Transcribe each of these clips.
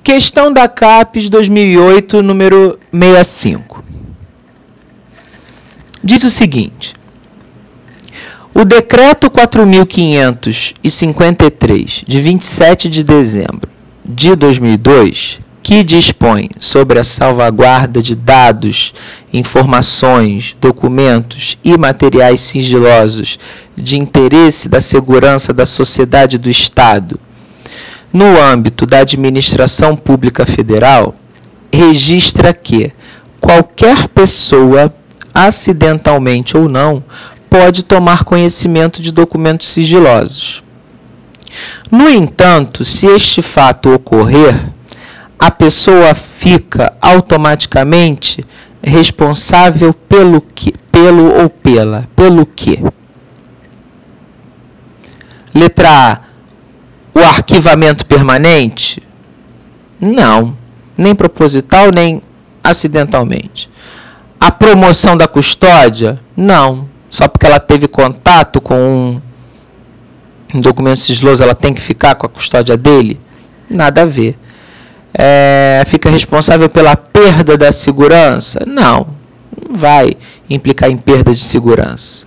Questão da CAPES 2008, número 65. Diz o seguinte: o Decreto 4.553, de 27 de dezembro de 2002, que dispõe sobre a salvaguarda de dados, informações, documentos e materiais sigilosos de interesse da segurança da sociedade e do Estado, no âmbito da administração pública federal, registra que qualquer pessoa, acidentalmente ou não, pode tomar conhecimento de documentos sigilosos. No entanto, se este fato ocorrer, a pessoa fica automaticamente responsável pelo quê? Letra A, o arquivamento permanente? Não, nem proposital, nem acidentalmente. A promoção da custódia? Não, só porque ela teve contato com um documento sigiloso, ela tem que ficar com a custódia dele? Nada a ver. Fica responsável pela perda da segurança? Não, não vai implicar em perda de segurança.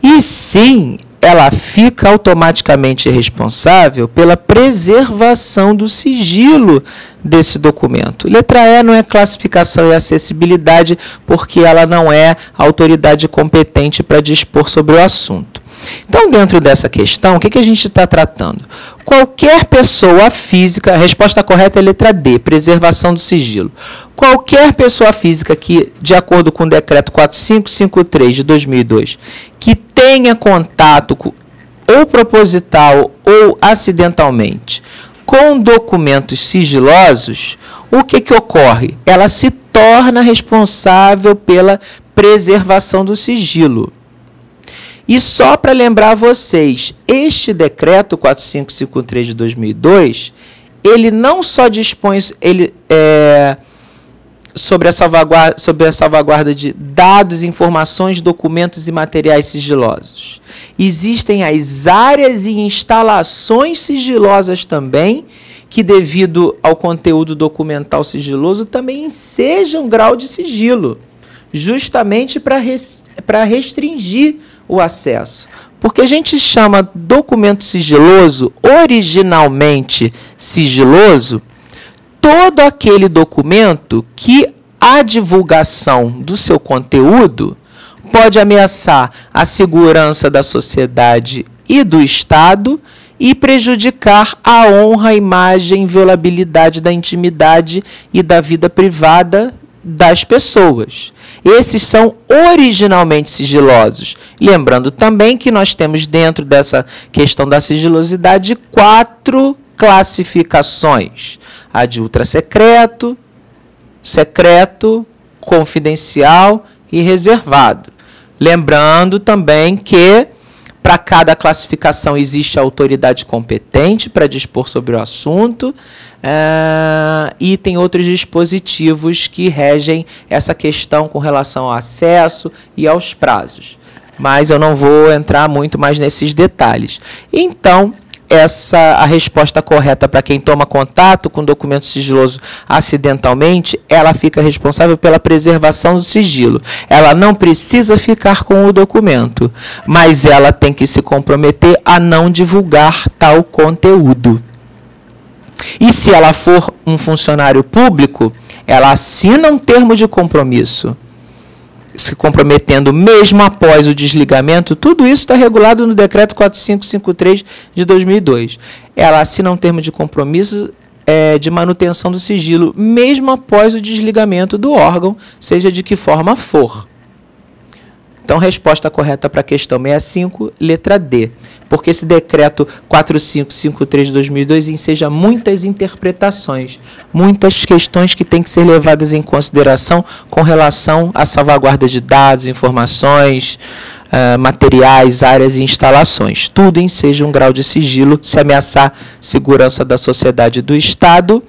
E sim, ela fica automaticamente responsável pela preservação do sigilo desse documento. Letra E não é classificação e acessibilidade, porque ela não é autoridade competente para dispor sobre o assunto. Então, dentro dessa questão, o que a gente está tratando? Qualquer pessoa física, a resposta correta é letra D, preservação do sigilo. Qualquer pessoa física que, de acordo com o decreto 4553 de 2002, que tenha contato ou proposital ou acidentalmente com documentos sigilosos, o que ocorre? Ela se torna responsável pela preservação do sigilo. E só para lembrar vocês, este decreto 4553 de 2002, ele não só dispõe sobre a salvaguarda de dados, informações, documentos e materiais sigilosos. Existem as áreas e instalações sigilosas também, que devido ao conteúdo documental sigiloso também ensejam grau de sigilo, justamente para restringir o acesso. Porque a gente chama documento sigiloso, originalmente sigiloso, todo aquele documento que a divulgação do seu conteúdo pode ameaçar a segurança da sociedade e do Estado e prejudicar a honra, a imagem, inviolabilidade da intimidade e da vida privada das pessoas. Esses são originalmente sigilosos. Lembrando também que nós temos dentro dessa questão da sigilosidade 4 classificações. A de ultrasecreto, secreto, confidencial e reservado. Lembrando também que para cada classificação existe a autoridade competente para dispor sobre o assunto e tem outros dispositivos que regem essa questão com relação ao acesso e aos prazos. Mas eu não vou entrar muito mais nesses detalhes. Então, a resposta correta para quem toma contato com documento sigiloso acidentalmente, ela fica responsável pela preservação do sigilo. Ela não precisa ficar com o documento, mas ela tem que se comprometer a não divulgar tal conteúdo. E se ela for um funcionário público, ela assina um termo de compromisso, se comprometendo mesmo após o desligamento. Tudo isso está regulado no decreto 4553 de 2002. Ela assina um termo de compromisso de manutenção do sigilo, mesmo após o desligamento do órgão, seja de que forma for. Então, resposta correta para a questão 65, letra D. Porque esse decreto 4553 de 2002 enseja muitas interpretações, muitas questões que têm que ser levadas em consideração com relação à salvaguarda de dados, informações, materiais, áreas e instalações. Tudo enseja um grau de sigilo se ameaçar segurança da sociedade e do Estado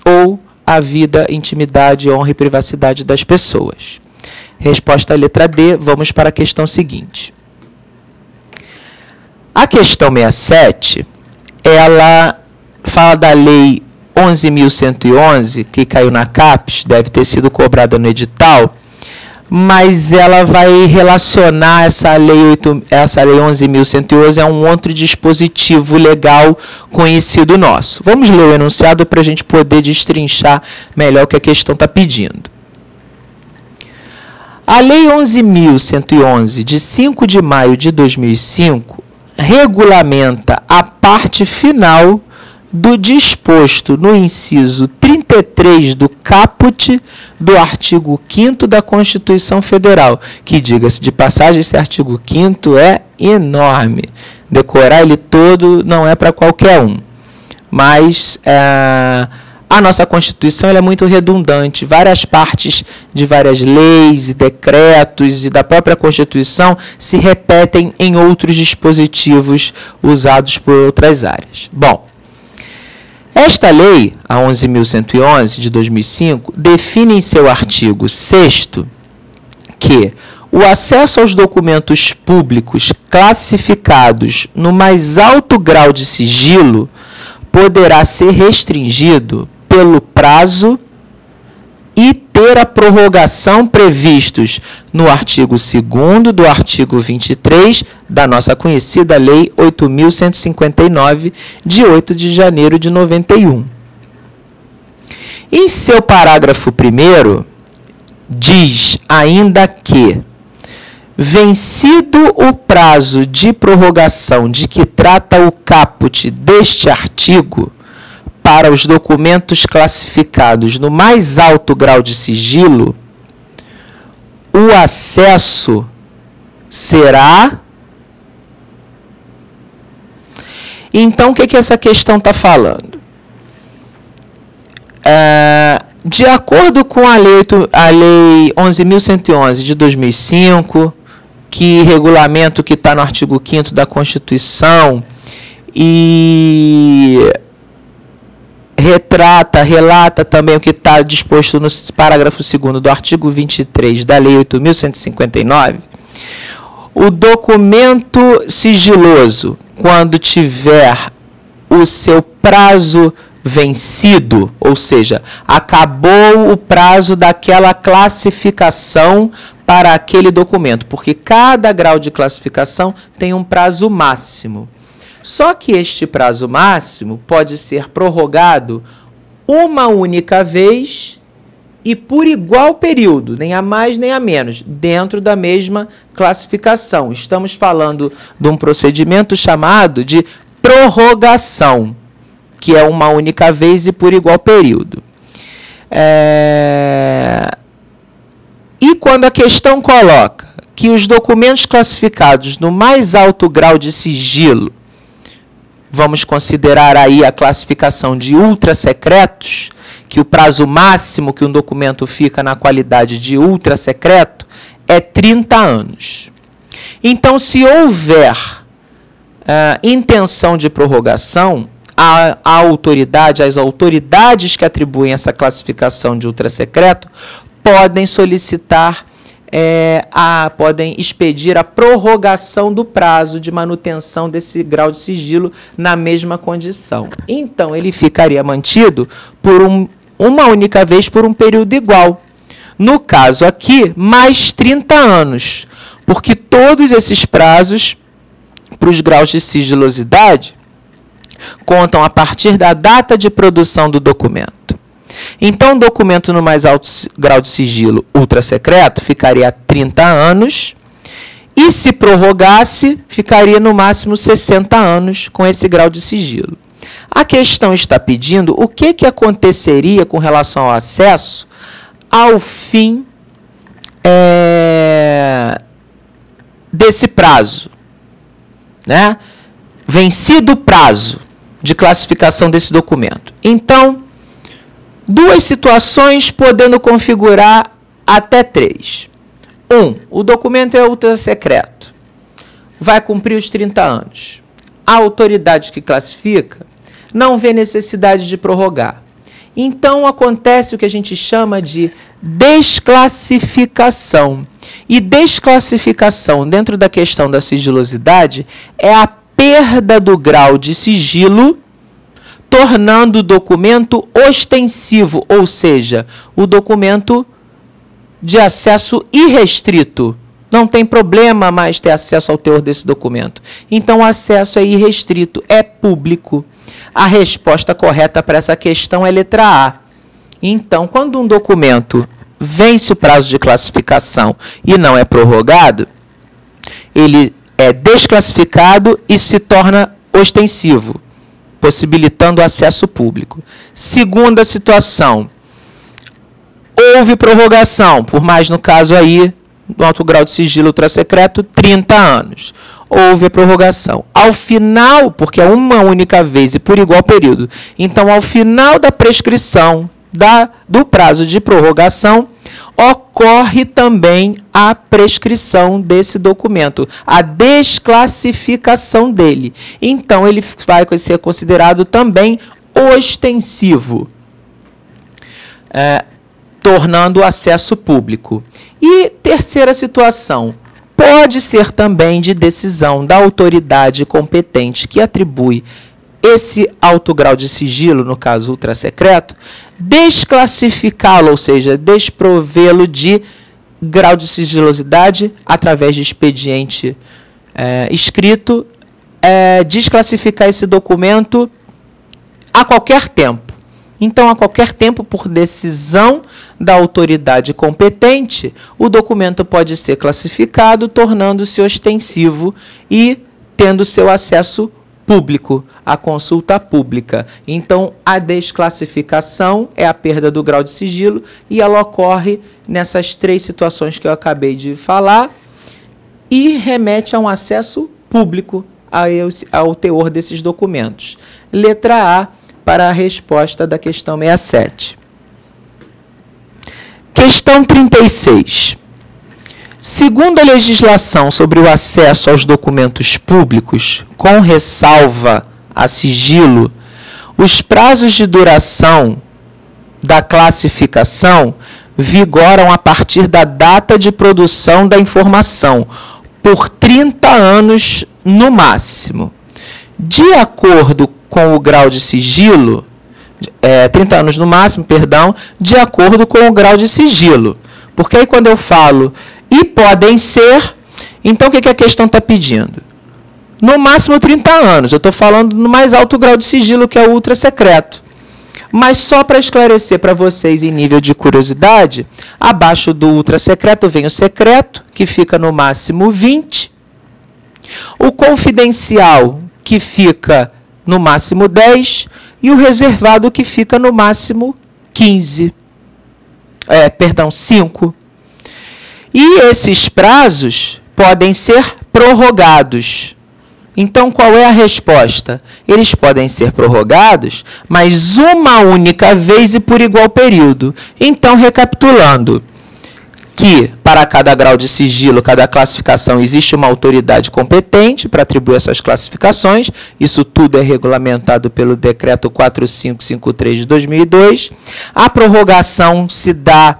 ou a vida, intimidade, honra e privacidade das pessoas. Resposta letra D. Vamos para a questão seguinte. A questão 67, ela fala da Lei 11.111, que caiu na CAPES, deve ter sido cobrada no edital, mas ela vai relacionar essa lei 11.111 a um outro dispositivo legal conhecido nosso. Vamos ler o enunciado para a gente poder destrinchar melhor o que a questão está pedindo. A Lei 11.111, de 5 de maio de 2005, regulamenta a parte final do disposto no inciso 33 do caput do artigo 5º da Constituição Federal, que, diga-se de passagem, esse artigo 5º é enorme. Decorar ele todo não é para qualquer um. Mas a nossa Constituição ela é muito redundante. Várias partes de várias leis e decretos e da própria Constituição se repetem em outros dispositivos usados por outras áreas. Bom, esta lei, a 11.111 de 2005, define em seu artigo 6º que o acesso aos documentos públicos classificados no mais alto grau de sigilo poderá ser restringido pelo prazo e ter a prorrogação previstos no artigo 2º do artigo 23 da nossa conhecida Lei 8.159, de 8 de janeiro de 91. Em seu parágrafo 1º, diz ainda que, vencido o prazo de prorrogação de que trata o caput deste artigo, para os documentos classificados no mais alto grau de sigilo, o acesso será... Então, o que essa questão está falando? De acordo com a Lei 11.111 de 2005, que regulamenta o que está no artigo 5º da Constituição e relata também o que está disposto no parágrafo 2º do artigo 23 da Lei 8.159, o documento sigiloso, quando tiver o seu prazo vencido, ou seja, acabou o prazo daquela classificação para aquele documento, porque cada grau de classificação tem um prazo máximo. Só que este prazo máximo pode ser prorrogado uma única vez e por igual período, nem a mais nem a menos, dentro da mesma classificação. Estamos falando de um procedimento chamado de prorrogação, que é uma única vez e por igual período. E quando a questão coloca que os documentos classificados no mais alto grau de sigilo, vamos considerar aí a classificação de ultra-secretos, que o prazo máximo que um documento fica na qualidade de ultra-secreto é 30 anos. Então, se houver intenção de prorrogação, as autoridades que atribuem essa classificação de ultra-secreto podem solicitar, podem expedir a prorrogação do prazo de manutenção desse grau de sigilo na mesma condição. Então, ele ficaria mantido por uma única vez por um período igual. No caso aqui, mais 30 anos, porque todos esses prazos para os graus de sigilosidade contam a partir da data de produção do documento. Então, o documento no mais alto grau de sigilo ultra-secreto ficaria a 30 anos e, se prorrogasse, ficaria no máximo 60 anos com esse grau de sigilo. A questão está pedindo o que aconteceria com relação ao acesso ao fim desse prazo, né? Vencido o prazo de classificação desse documento. Então, duas situações podendo configurar até 3. 1. O documento é ultra-secreto. Vai cumprir os 30 anos. A autoridade que classifica não vê necessidade de prorrogar. Então, acontece o que a gente chama de desclassificação. E desclassificação, dentro da questão da sigilosidade, é a perda do grau de sigilo tornando o documento ostensivo, ou seja, o documento de acesso irrestrito. Não tem problema mais ter acesso ao teor desse documento. Então, o acesso é irrestrito, é público. A resposta correta para essa questão é letra A. Então, quando um documento vence o prazo de classificação e não é prorrogado, ele é desclassificado e se torna ostensivo, possibilitando o acesso público. Segunda situação, houve prorrogação, por mais no caso aí, no alto grau de sigilo ultrasecreto, 30 anos. Houve a prorrogação. Ao final, porque é uma única vez e por igual período, então ao final da prescrição do prazo de prorrogação, ocorre também a prescrição desse documento, a desclassificação dele. Então, ele vai ser considerado também ostensivo, tornando o acesso público. E terceira situação, pode ser também de decisão da autoridade competente que atribui esse alto grau de sigilo, no caso ultrasecreto, desclassificá-lo, ou seja, desprovê-lo de grau de sigilosidade através de expediente escrito, desclassificar esse documento a qualquer tempo. Então, a qualquer tempo, por decisão da autoridade competente, o documento pode ser classificado, tornando-se ostensivo e tendo seu acesso público, a consulta pública. Então, a desclassificação é a perda do grau de sigilo e ela ocorre nessas três situações que eu acabei de falar e remete a um acesso público ao teor desses documentos. Letra A para a resposta da questão 67. Questão 36. Segundo a legislação sobre o acesso aos documentos públicos, com ressalva a sigilo, os prazos de duração da classificação vigoram a partir da data de produção da informação, por 30 anos no máximo. De acordo com o grau de sigilo, 30 anos no máximo, perdão, de acordo com o grau de sigilo. Porque aí quando eu falo e podem ser, então o que a questão está pedindo? No máximo 30 anos, eu estou falando no mais alto grau de sigilo, que é o ultrasecreto. Mas só para esclarecer para vocês em nível de curiosidade, abaixo do ultrasecreto vem o secreto, que fica no máximo 20. O confidencial, que fica no máximo 10, e o reservado, que fica no máximo 5. E esses prazos podem ser prorrogados. Então, qual é a resposta? Eles podem ser prorrogados, mas uma única vez e por igual período. Então, recapitulando, que para cada grau de sigilo, cada classificação, existe uma autoridade competente para atribuir essas classificações. Isso tudo é regulamentado pelo Decreto 4553 de 2002. A prorrogação se dá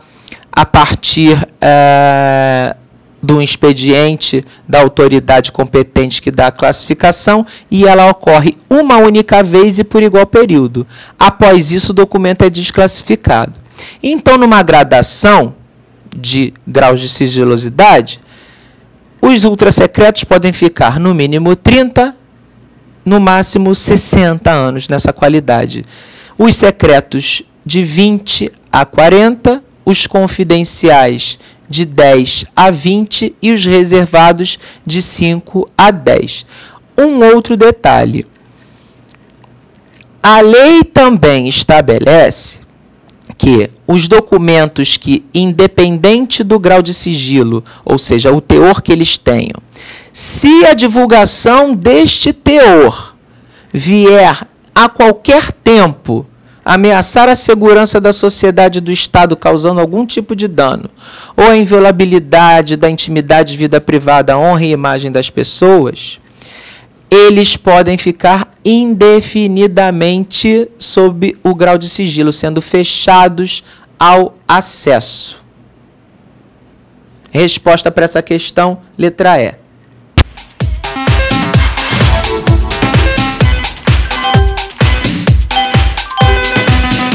a partir do expediente da autoridade competente que dá a classificação e ela ocorre uma única vez e por igual período. Após isso, o documento é desclassificado. Então, numa gradação de graus de sigilosidade, os ultrasecretos podem ficar no mínimo 30, no máximo 60 anos nessa qualidade. Os secretos de 20 a 40, os confidenciais de 10 a 20 e os reservados de 5 a 10. Um outro detalhe. A lei também estabelece que os documentos que, independente do grau de sigilo, ou seja, o teor que eles tenham, se a divulgação deste teor vier a qualquer tempo ameaçar a segurança da sociedade e do Estado, causando algum tipo de dano, ou a inviolabilidade da intimidade, vida privada, honra e imagem das pessoas, eles podem ficar indefinidamente sob o grau de sigilo, sendo fechados ao acesso. Resposta para essa questão, letra E.